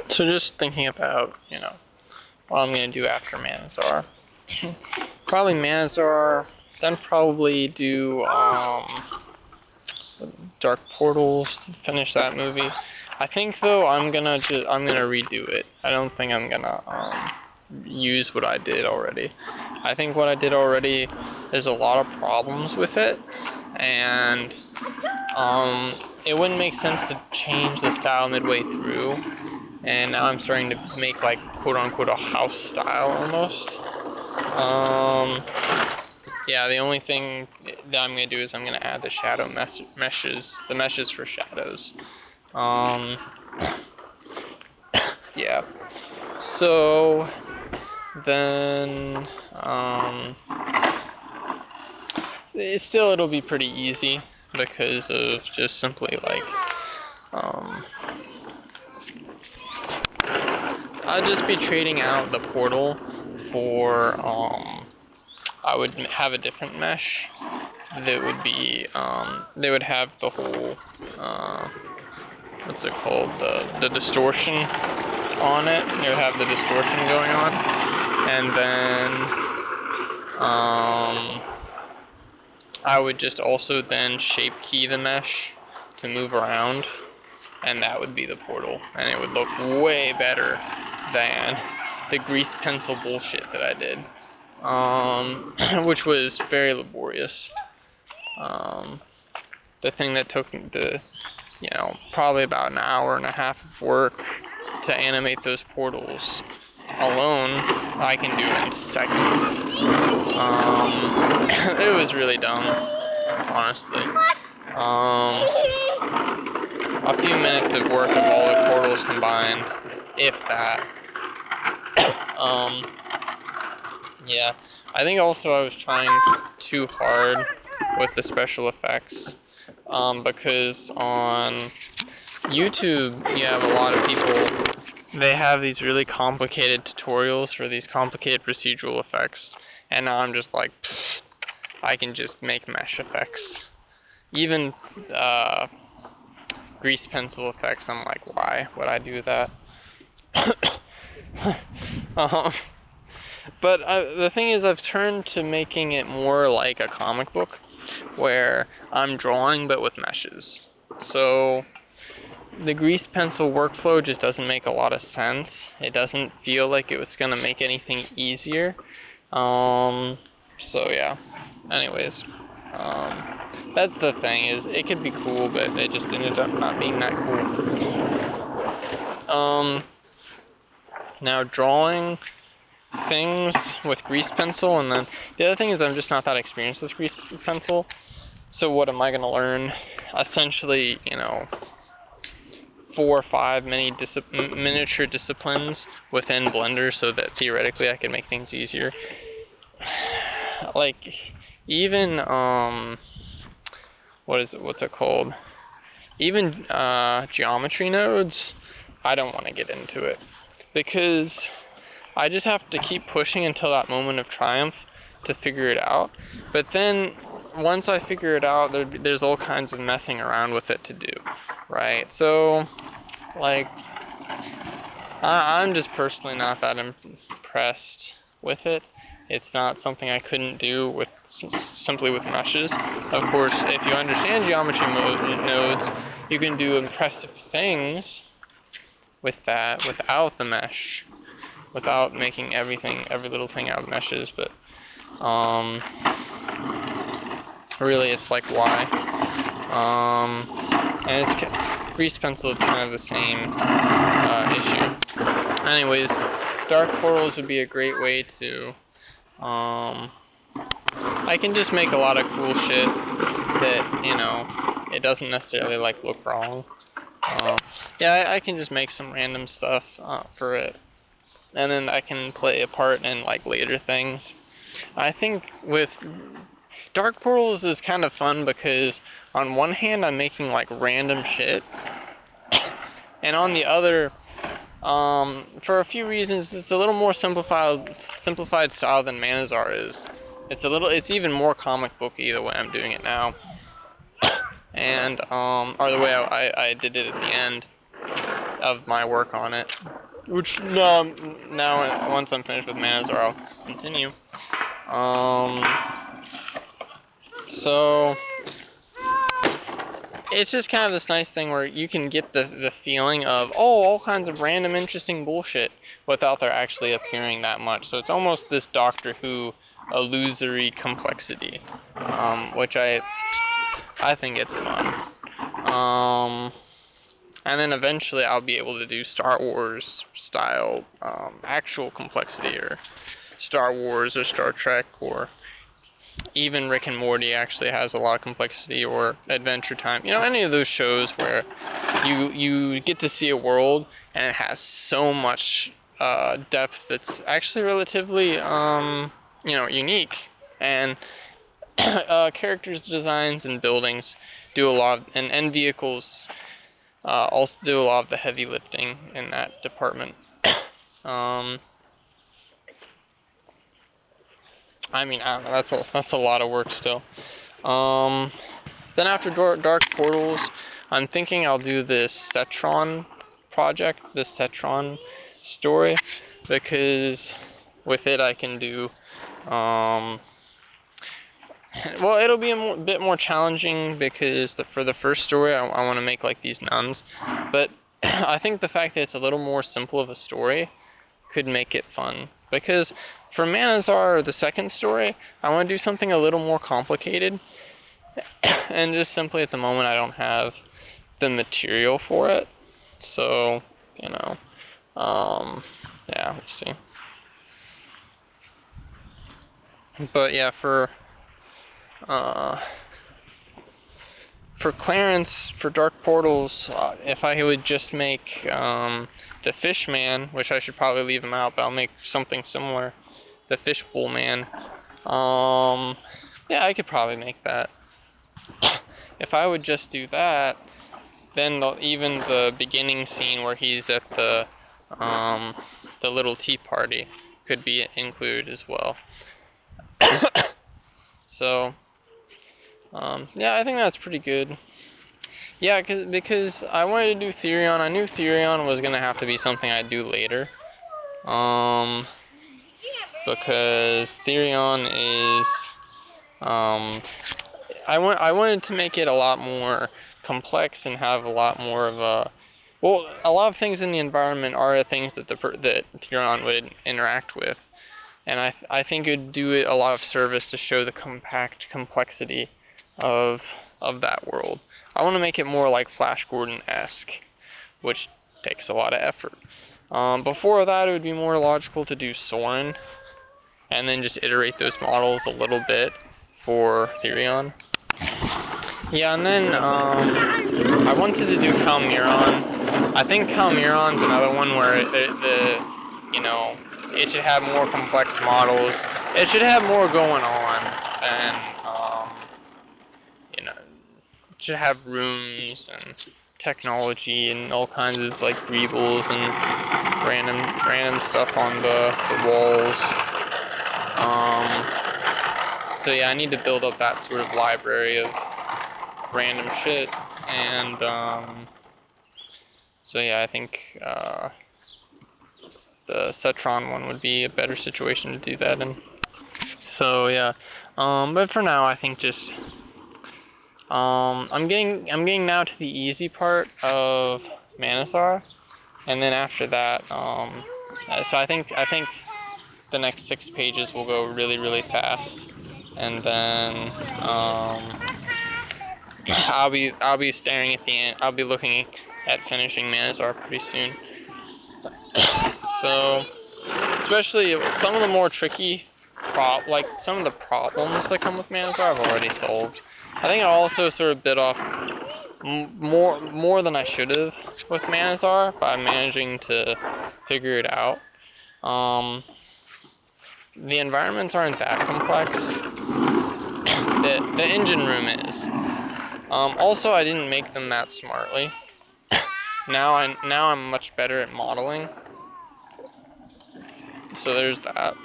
So just thinking about, what I'm going to do after Mannezar. Probably Mannezar, then probably do Dark Portals to finish that movie. I think though I'm gonna redo it. I don't think I'm gonna use what I did already. I think what I did already, there's a lot of problems with it, and it wouldn't make sense to change the style midway through. And now I'm starting to make like quote unquote a house style almost. Yeah, the only thing that I'm gonna do is I'm gonna add the shadow meshes, the meshes for shadows. Yeah. So then, it'll be pretty easy because of just simply like, I'll just be trading out the portal for, I would have a different mesh that would be, they would have the whole, what's it called, the distortion on it. It would have the distortion going on, and then, I would just also then shape key the mesh to move around, and that would be the portal, and it would look way better than the grease pencil bullshit that I did, which was very laborious. The thing that took probably about an hour and a half of work to animate those portals alone, I can do in seconds. It was really dumb, honestly. A few minutes of work of all the portals combined, if that. Yeah, I think also I was trying too hard with the special effects, because on YouTube you have a lot of people, they have these really complicated tutorials for these complicated procedural effects, and now I'm just like, I can just make mesh effects. Even grease pencil effects, I'm like, why would I do that? But the thing is, I've turned to making it more like a comic book, where I'm drawing but with meshes. So the grease pencil workflow just doesn't make a lot of sense. It doesn't feel like it was gonna make anything easier. So yeah. Anyways, that's the thing, is it could be cool, but it just ended up not being that cool. Now drawing things with grease pencil, and then the other thing is I'm just not that experienced with grease pencil. So what am I gonna learn? Essentially, 4 or 5 miniature disciplines within Blender, so that theoretically I can make things easier. Like, even what's it called? Even geometry nodes, I don't want to get into it, because I just have to keep pushing until that moment of triumph to figure it out. But then once I figure it out, there's all kinds of messing around with it to do, right? So, like, I'm just personally not that impressed with it. It's not something I couldn't do simply with meshes. Of course, if you understand geometry nodes, you can do impressive things with that without the mesh, without making every little thing out of meshes. But really, it's like, why? And grease pencil is kind of the same issue. Anyways, dark portals would be a great way to, I can just make a lot of cool shit that, it doesn't necessarily like look wrong. Yeah, I can just make some random stuff for it, and then I can play a part in like later things. I think with Dark Portals is kind of fun because on one hand I'm making like random shit, and on the other, for a few reasons, it's a little more simplified style than Mannezar is. It's even more comic booky the way I'm doing it now, and or the way I did it at the end. of my work on it. Which now once I'm finished with Mannezar, I'll continue. So it's just kind of this nice thing where you can get the feeling of, oh, all kinds of random interesting bullshit without there actually appearing that much. So it's almost this Doctor Who illusory complexity, which I think it's fun. And then eventually I'll be able to do Star Wars style actual complexity, or Star Wars or Star Trek, or even Rick and Morty actually has a lot of complexity, or Adventure Time. You know, any of those shows where you get to see a world and it has so much depth that's actually relatively unique, and characters designs and buildings do a lot, and vehicles also do a lot of the heavy lifting in that department. I mean, I don't know, that's a lot of work still. Then after Dark Portals, I'm thinking I'll do this Cetron project, this Cetron story, because with it I can do, well, it'll be a bit more challenging because for the first story I want to make like these nuns, but I think the fact that it's a little more simple of a story could make it fun, because for Mannezar, the second story, I want to do something a little more complicated, and just simply at the moment I don't have the material for it, so, yeah, we'll see. But yeah, for Clarence, for Dark Portals, if I would just make the Fishman, which I should probably leave him out, but I'll make something similar, the Fishbowl Man. Yeah, I could probably make that. If I would just do that, then even the beginning scene where he's at the little tea party could be included as well. So, yeah, I think that's pretty good. Yeah, because I wanted to do Therion. I knew Therion was gonna have to be something I'd do later. Because Therion is, I wanted to make it a lot more complex and have a lot more of a, well, a lot of things in the environment are things that that Therion would interact with, and I think it would do it a lot of service to show the compact complexity of that world. I want to make it more like Flash Gordon-esque, which takes a lot of effort. Before that, it would be more logical to do Soren, and then just iterate those models a little bit for Therion. Yeah, and then I wanted to do Calmiron. I think Calmiron's another one where it should have more complex models. It should have more going on, and it should have rooms and technology and all kinds of like greebles and random stuff on the walls. So yeah, I need to build up that sort of library of random shit, and so yeah, I think the Cetron one would be a better situation to do that in. So yeah, but for now I think just I'm getting now to the easy part of Mannezar, and then after that, so I think the next 6 pages will go really fast, and then I'll be staring at the end. I'll be looking at finishing Mannezar pretty soon. So, especially some of the more tricky some of the problems that come with Mannezar I've already solved. I think I also sort of bit off more than I should have with Mannezar by managing to figure it out. The environments aren't that complex. The engine room is. Also, I didn't make them that smartly. Now I'm much better at modeling. So there's that.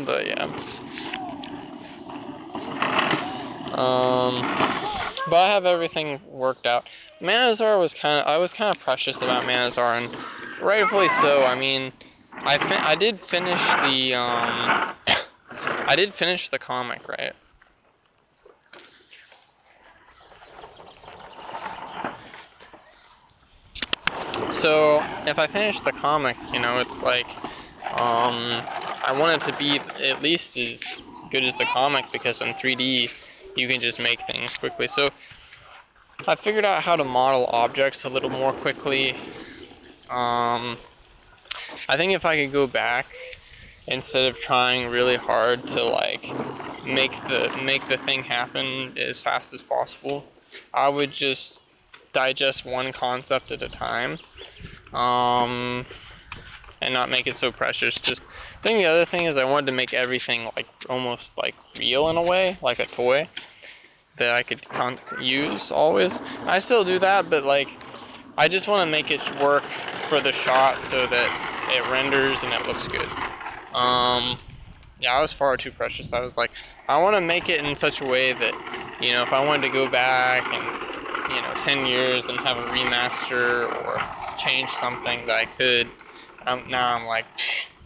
But yeah. But I have everything worked out. Mannezar was I was kind of precious about Mannezar, and rightfully so. I mean, I did finish the I did finish the comic, right? So if I finish the comic, you know, it's like I want it to be at least as good as the comic, because in 3D you can just make things quickly. So I figured out how to model objects a little more quickly. I think if I could go back, instead of trying really hard to like make the thing happen as fast as possible, I would just digest one concept at a time, and not make it so precious. Just I think the other thing is I wanted to make everything like almost like real in a way, like a toy that I could use always. I still do that, but like I just want to make it work for the shot so that it renders and it looks good. Yeah, I was far too precious. I was like, I want to make it in such a way that, you know, if I wanted to go back and, you know, 10 years and have a remaster or change something, that I could. Now I'm like,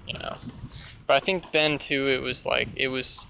you know. But I think then too, it was like, it was